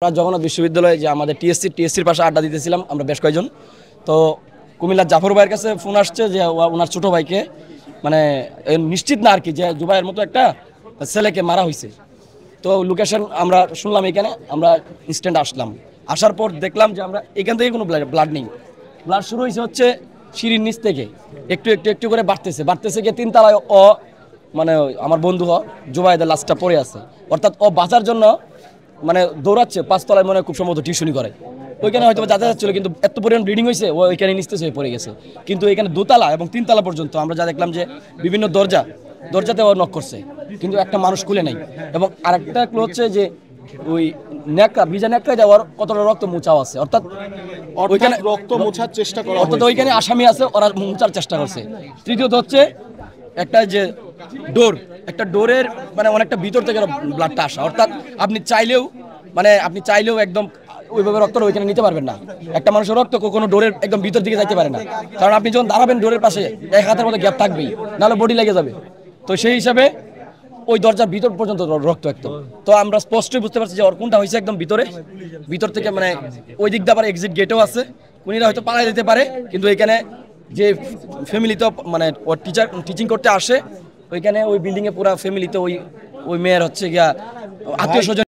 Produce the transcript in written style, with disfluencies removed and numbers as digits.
আমরা জগন্নাথ বিশ্ববিদ্যালয়ে যে আমাদের টিএসসির পাশে আড্ডা দিতেছিলাম আমরা বেশ কয়েকজন। তো কুমিল্লার জাফর ভাইয়ের কাছে ফোন আসছে যে ওনার ছোট ভাইকে মানে নিশ্চিত না আর কি যে জুবাইয়ের মতো একটা ছেলেকে মারা হয়েছে। তো লোকেশন আমরা শুনলাম, এখানে আমরা ইনস্ট্যান্ট আসলাম। আসার পর দেখলাম যে আমরা এখান থেকে কোনো ব্লাড নেই। ব্লাড শুরু হয়েছে হচ্ছে সিঁড়ির নিচ থেকে একটু একটু একটু করে বাড়তেছে গিয়ে 3 তলায় মানে আমার বন্ধু জুবাইদের লাশটা পড়ে আছে। অর্থাৎ বাঁচার জন্য মানে দৌড়াচ্ছে 5 তলায়, মনে খুব সম্ভবত টিউশনি করে ওইখানে হয়তো যাতায়াত ছিল, কিন্তু এত পরিমাণ ব্লিডিং হয়েছে ও ওইখানে নিস্তেজ হয়ে পড়ে গেছে। কিন্তু এখানে 2 তলা এবং 3 তলা পর্যন্ত আমরা যা দেখলাম যে বিভিন্ন দরজাতে ও নক করছে, কিন্তু একটা মানুষ খুলে নাই। এবং আরেকটা ক্লু হচ্ছে যে ওই ভিজা নেকড়া দেওয়ার কতটা রক্ত মোচাও আছে, অর্থাৎ ওইখানে রক্ত মোছার চেষ্টা করা, অর্থাৎ ওইখানে আসামি আছে, ওরা মোচার চেষ্টা করছে। তৃতীয়ত হচ্ছে একটা যে একটা ডোরের মানে অনেকটা ভিতর থেকে ব্লাডটা আসা, অর্থাৎ আপনি চাইলেও একদম ওইভাবে রক্তটা ওইখানে নিতে পারবেন না। একটা মানুষের রক্ত কোনো ডোরের একদম ভিতর দিকে যাইতে পারে না, কারণ আপনি যখন দাঁড়াবেন ডোরের পাশে 1 হাতের মতো গ্যাপ থাকবেই, নাহলে বডি লেগে যাবে। তো সেই হিসাবে ওই দরজার ভিতর পর্যন্ত রক্ত একদম। তো আমরা স্পষ্টই বুঝতে পারছি যে ওর কোনটা হয়েছে একদম ভিতর থেকে, মানে ওই দিক দিয়ে আবার এক্সিট গেটও আছে, উনিরা হয়তো পালাই যেতে পারে। কিন্তু এখানে যে ফ্যামিলিতে মানে ওর টিচিং করতে আসে, ওইখানে ওই বিল্ডিংয়ে পুরো ফ্যামিলিতে ওই মেয়ের হচ্ছে গিয়া আত্মীয় স্বজন